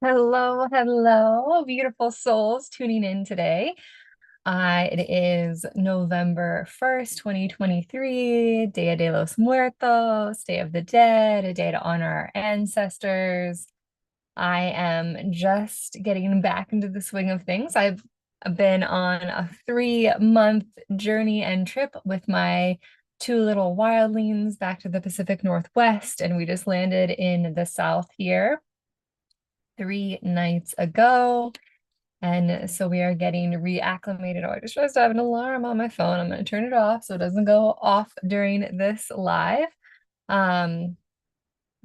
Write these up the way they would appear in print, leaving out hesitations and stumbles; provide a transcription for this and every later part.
Hello, hello, beautiful souls tuning in today. It is November 1st, 2023, Dia de los Muertos, Day of the Dead, a day to honor our ancestors. I am just getting back into the swing of things. I've been on a 3-month journey and trip with my two little wildlings back to the Pacific Northwest, and we just landed in the South here 3 nights ago. And so we are getting reacclimated. Oh, I just realized I have an alarm on my phone. I'm going to turn it off so it doesn't go off during this live. Um,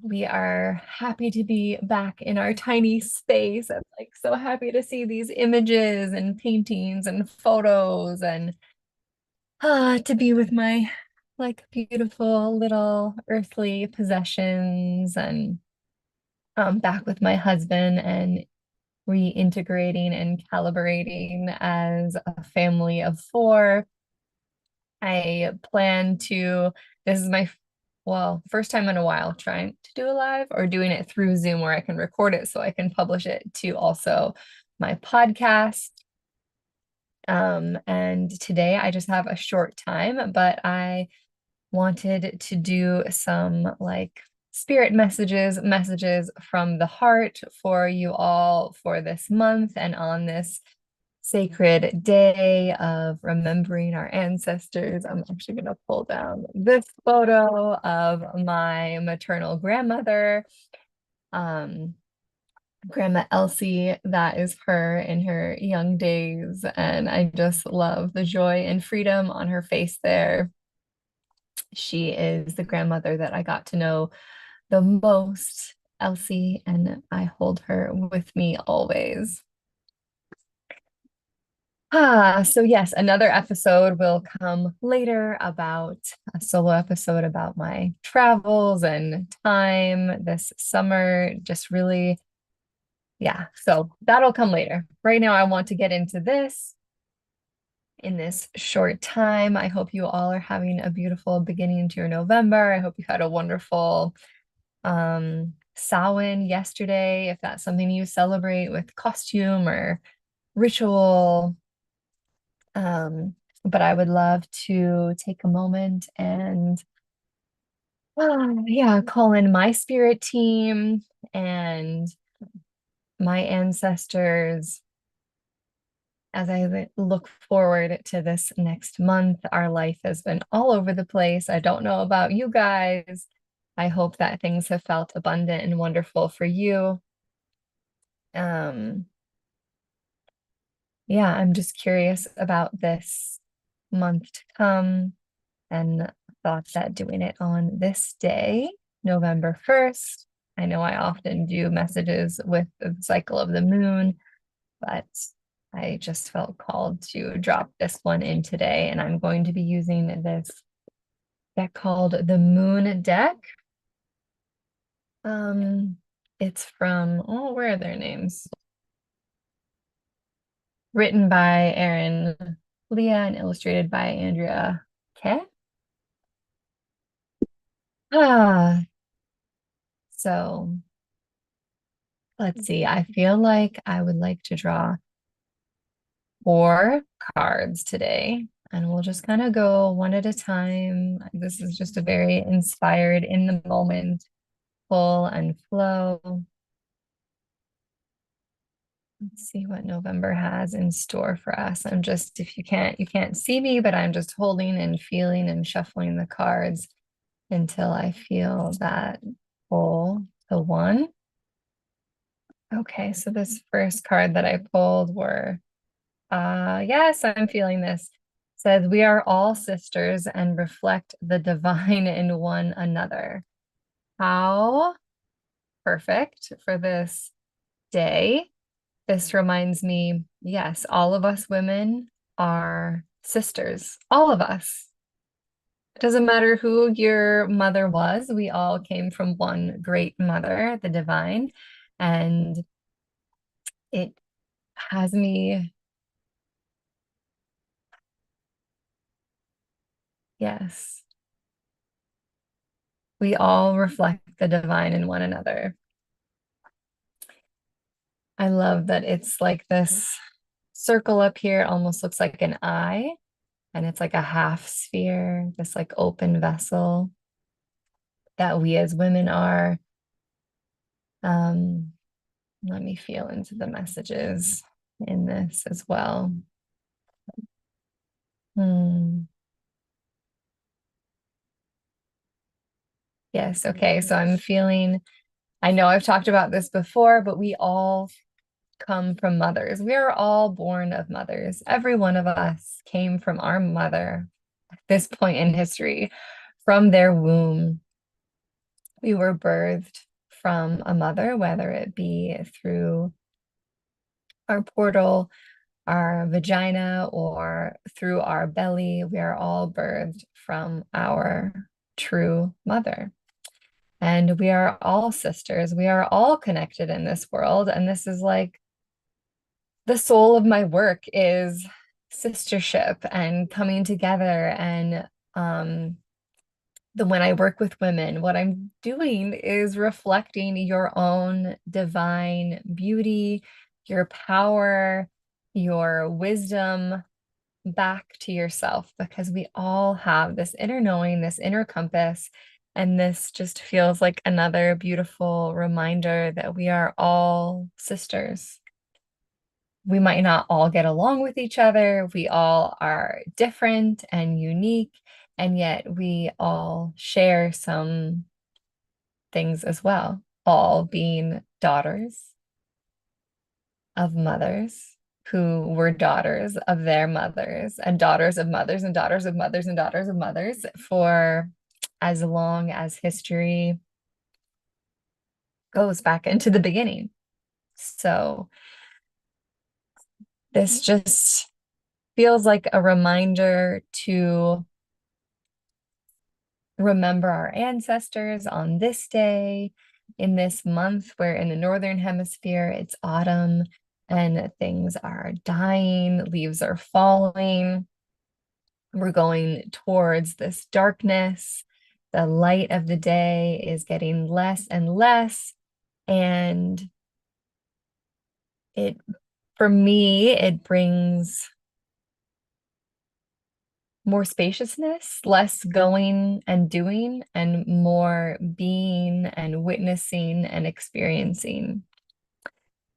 we are happy to be back in our tiny space. I'm like so happy to see these images and paintings and photos and to be with my like beautiful little earthly possessions and back with my husband and reintegrating and calibrating as a family of four. I plan to, this is my, well, first time in a while trying to do a live or doing it through Zoom where I can record it so I can publish it to also my podcast. And today I just have a short time, but I wanted to do some like spirit messages from the heart for you all for this month and on this sacred day of remembering our ancestors. I'm actually going to pull down this photo of my maternal grandmother, um, Grandma Elsie. That is her in her young days, and I just love the joy and freedom on her face there. She is the grandmother that I got to know the most, Elsie, and I hold her with me always. So yes, another episode will come later about a solo episode about my travels and time this summer. Just really, yeah, so that'll come later. Right now, I want to get into this in this short time. I hope you all are having a beautiful beginning to your November. I hope you had a wonderful Samhain yesterday, if that's something you celebrate with costume or ritual. But I would love to take a moment and yeah, call in my spirit team and my ancestors as I look forward to this next month. Our life has been all over the place. I don't know about you guys. I hope that things have felt abundant and wonderful for you. Um, yeah, I'm just curious about this month to come and thought that doing it on this day, November 1st, I know I often do messages with the cycle of the moon, but I just felt called to drop this one in today. And I'm going to be using this deck called the Moon Deck. Um, it's from, oh, where are their names? Written by Aaron Leah and illustrated by Andrea Keh. Ah, so let's see. I feel like I would like to draw 4 cards today, and we'll just kind of go one at a time. This is just a very inspired, in the moment, pull and flow. Let's see what November has in store for us. I'm just, if you can't see me, but I'm just holding and feeling and shuffling the cards until I feel that pull to one. Okay, so this first card that I pulled were, yes, I'm feeling this. Says, we are all sisters and reflect the divine in one another. How perfect for this day. This reminds me, yes, all of us women are sisters, all of us. It doesn't matter who your mother was, we all came from one great mother, the divine. And it has me, yes, we all reflect the divine in one another. I love that it's like this circle up here, almost looks like an eye, and it's like a half sphere, this like open vessel that we as women are. Um, Let me feel into the messages in this as well. Hmm. Yes, okay. So I'm feeling, I know I've talked about this before, but we all come from mothers. We are all born of mothers. Every one of us came from our mother at this point in history, from their womb. We were birthed from a mother, whether it be through our portal, our vagina, or through our belly. We are all birthed from our true mother. And we are all sisters. We are all connected in this world. And this is like the soul of my work is sistership and coming together. And when I work with women, what I'm doing is reflecting your own divine beauty, your power, your wisdom back to yourself, because we all have this inner knowing, this inner compass. And this just feels like another beautiful reminder that we are all sisters. We might not all get along with each other. We all are different and unique, and yet we all share some things as well, all being daughters of mothers who were daughters of their mothers and daughters of mothers and daughters of mothers and daughters of mothers for as long as history goes back into the beginning. So this just feels like a reminder to remember our ancestors on this day, in this month, where in the Northern Hemisphere it's autumn and things are dying, leaves are falling. We're going towards this darkness. The light of the day is getting less and less. And it, for me, it brings more spaciousness, less going and doing, and more being and witnessing and experiencing.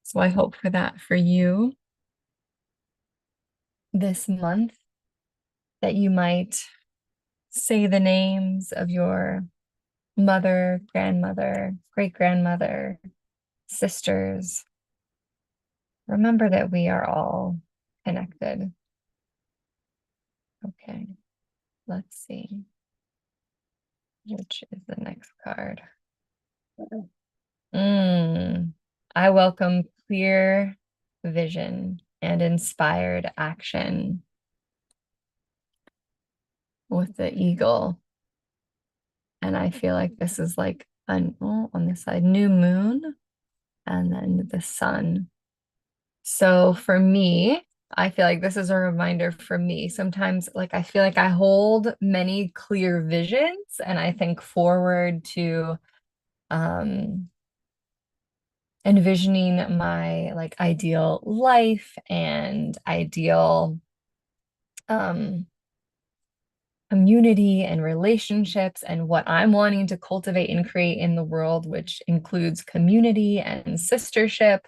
So I hope for that for you this month, that you might say the names of your mother, grandmother, great grandmother, sisters. Remember that we are all connected. Okay, let's see. Which is the next card? I welcome clear vision and inspired action with the eagle. And I feel like this is like an, oh, on this side, new moon, and then the sun. So for me, I feel like this is a reminder for me. Sometimes, like, I feel like I hold many clear visions and I think forward to um envisioning my like ideal life and ideal um community and relationships and what I'm wanting to cultivate and create in the world, which includes community and sistership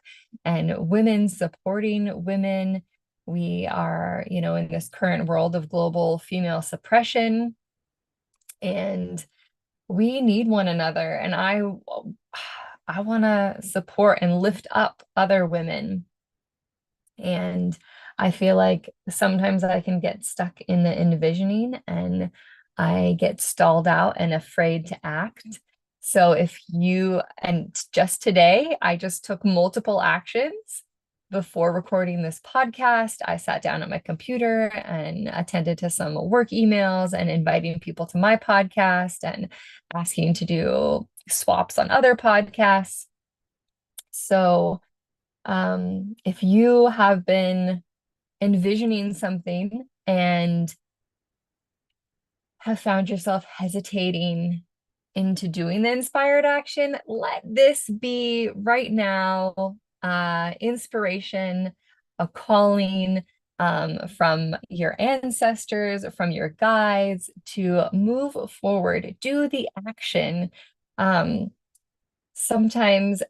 and women supporting women. We are, in this current world of global female suppression, and we need one another. And I want to support and lift up other women. And I feel like sometimes I can get stuck in the envisioning and I get stalled out and afraid to act. So and just today, I just took multiple actions before recording this podcast. I sat down at my computer and attended to some work emails and inviting people to my podcast and asking to do swaps on other podcasts. So, if you have been envisioning something and have found yourself hesitating into doing the inspired action, let this be right now inspiration, a calling from your ancestors, from your guides to move forward, do the action. Um, Sometimes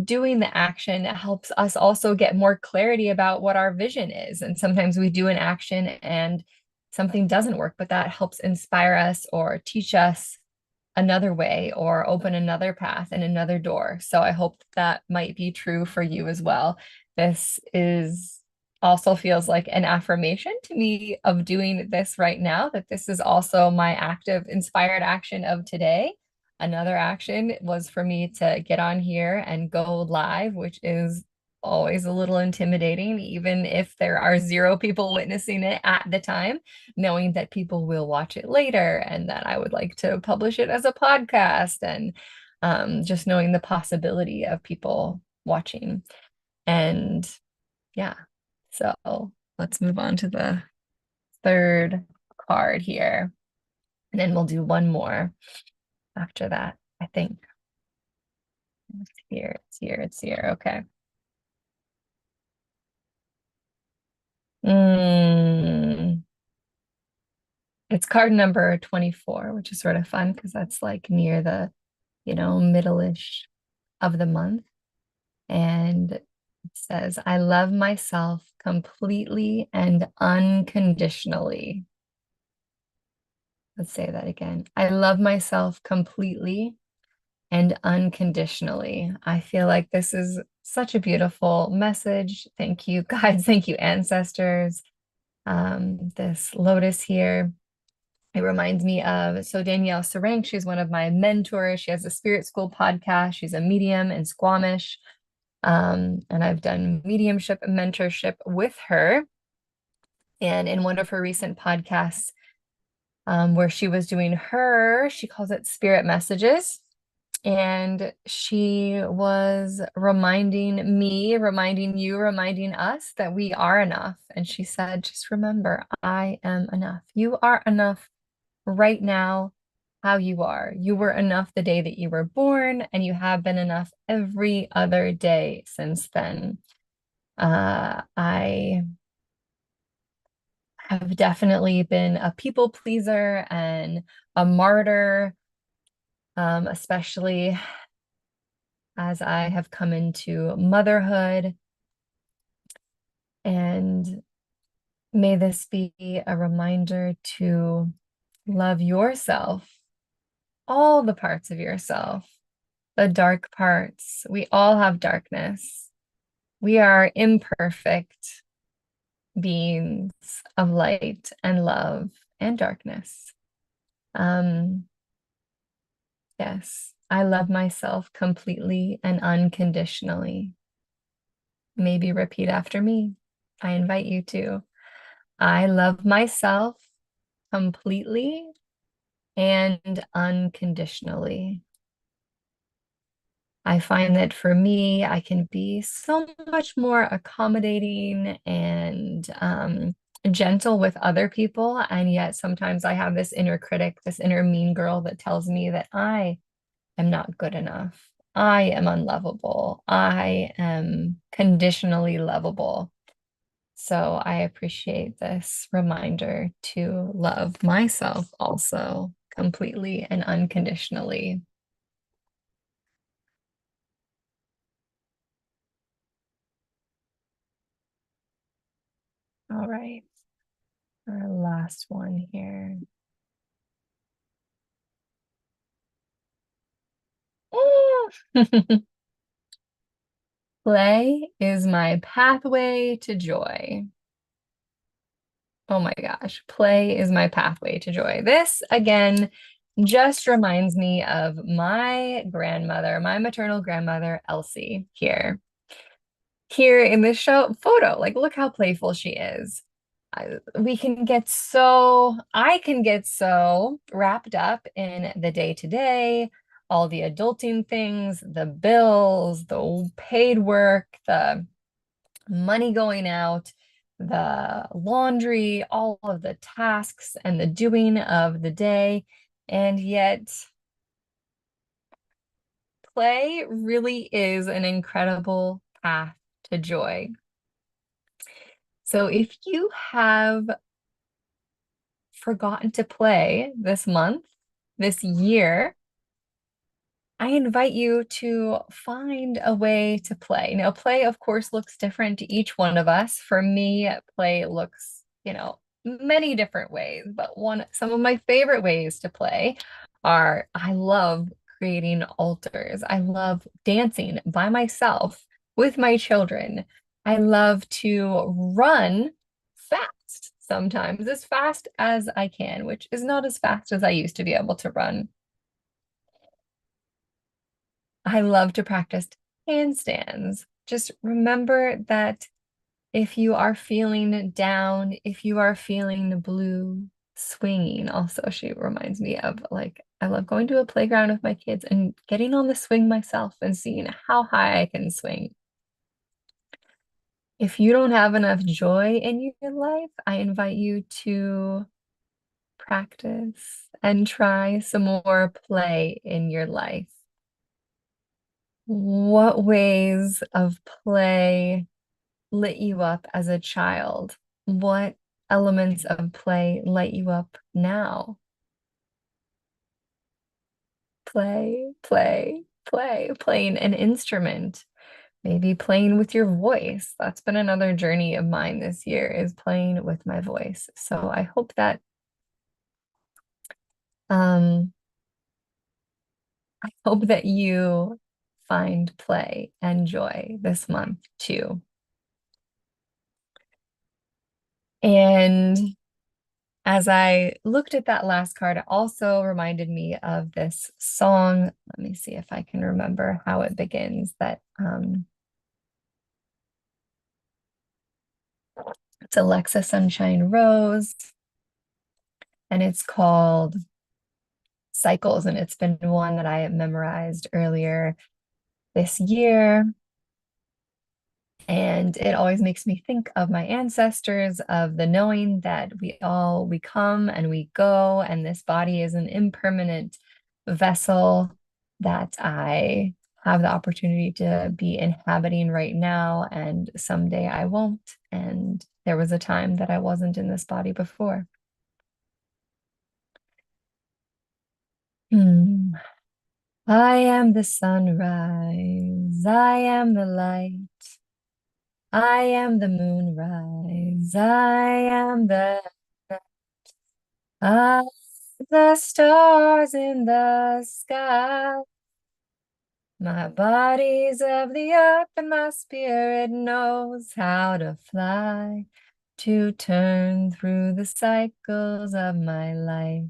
doing the action helps us also get more clarity about what our vision is. And sometimes we do an action and something doesn't work, but that helps inspire us or teach us another way or open another path and another door. So I hope that might be true for you as well. This is also feels like an affirmation to me of doing this right now, that this is also my active inspired action of today. Another action was for me to get on here and go live, which is always a little intimidating, even if there are zero people witnessing it at the time, knowing that people will watch it later and that I would like to publish it as a podcast, and just knowing the possibility of people watching. And yeah, so let's move on to the third card here. And then we'll do one more after that, I think. It's here, it's here, it's here. Okay. Mm, it's card number 24, which is sort of fun because that's like near the, middle-ish of the month. And it says, I love myself completely and unconditionally. Let's say that again. I love myself completely and unconditionally. I feel like this is such a beautiful message. Thank you, guides. Thank you, ancestors. This lotus here, it reminds me of, so Danielle Serenk, she's one of my mentors. She has a Spirit School podcast. She's a medium in Squamish. And I've done mediumship and mentorship with her. And in one of her recent podcasts, where she was doing she calls it Spirit Messages. And she was reminding me, reminding you, reminding us that we are enough. And she said, just remember, I am enough. You are enough right now, how you are. You were enough the day that you were born, and you have been enough every other day since then. I have definitely been a people pleaser and a martyr, especially as I have come into motherhood. And may this be a reminder to love yourself, all the parts of yourself, the dark parts. We all have darkness. We are imperfect beings of light and love and darkness. Yes, I love myself completely and unconditionally. Maybe repeat after me. I invite you to. I love myself completely and unconditionally. I find that for me, I can be so much more accommodating and gentle with other people. And yet sometimes I have this inner critic, this inner mean girl that tells me that I am not good enough. I am unlovable. I am conditionally lovable. So I appreciate this reminder to love myself also completely and unconditionally. All right, our last one here. Play is my pathway to joy. Oh my gosh, play is my pathway to joy. This again just reminds me of my grandmother, my maternal grandmother, Elsie, here. Here in this show photo, like look how playful she is. I can get so wrapped up in the day to day, all the adulting things, the bills, the paid work, the money going out, the laundry, all of the tasks and the doing of the day. And yet, play really is an incredible path to joy. So if you have forgotten to play this month, this year, I invite you to find a way to play. Now, play, of course, looks different to each one of us. For me, play looks, many different ways, but some of my favorite ways to play are I love creating altars. I love dancing by myself with my children. I love to run fast sometimes, as fast as I can, which is not as fast as I used to be able to run. I love to practice handstands. Just remember that if you are feeling down, if you are feeling blue, swinging. Also, she reminds me of like, I love going to a playground with my kids and getting on the swing myself and seeing how high I can swing. If you don't have enough joy in your life, I invite you to practice and try some more play in your life. What ways of play lit you up as a child? What elements of play light you up now? Playing an instrument, maybe playing with your voice. That's been another journey of mine this year is playing with my voice. So um I hope that you find play and joy this month too. And as I looked at that last card, it also reminded me of this song. Let me see if I can remember how it begins. It's Alexa Sunshine Rose, and it's called Cycles, and it's been one that I memorized earlier this year. And it always makes me think of my ancestors, of the knowing that we come and we go, and this body is an impermanent vessel that I have the opportunity to be inhabiting right now, and someday I won't. And there was a time that I wasn't in this body before. Hmm. I am the sunrise, I am the light. I am the moonrise. I am uh, the stars in the sky. My body's of the earth and my spirit knows how to fly, to turn through the cycles of my life.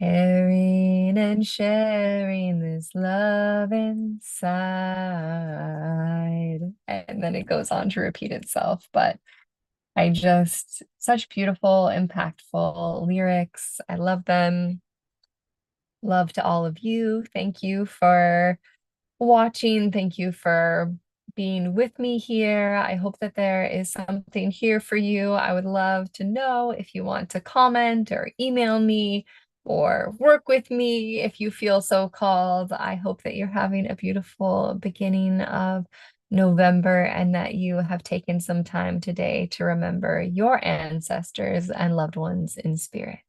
Caring and sharing this love inside. And then it goes on to repeat itself. But such beautiful, impactful lyrics. I love them. Love to all of you. Thank you for watching. Thank you for being with me here. I hope that there is something here for you. I would love to know if you want to comment or email me or work with me if you feel so called. I hope that you're having a beautiful beginning of November and that you have taken some time today to remember your ancestors and loved ones in spirit.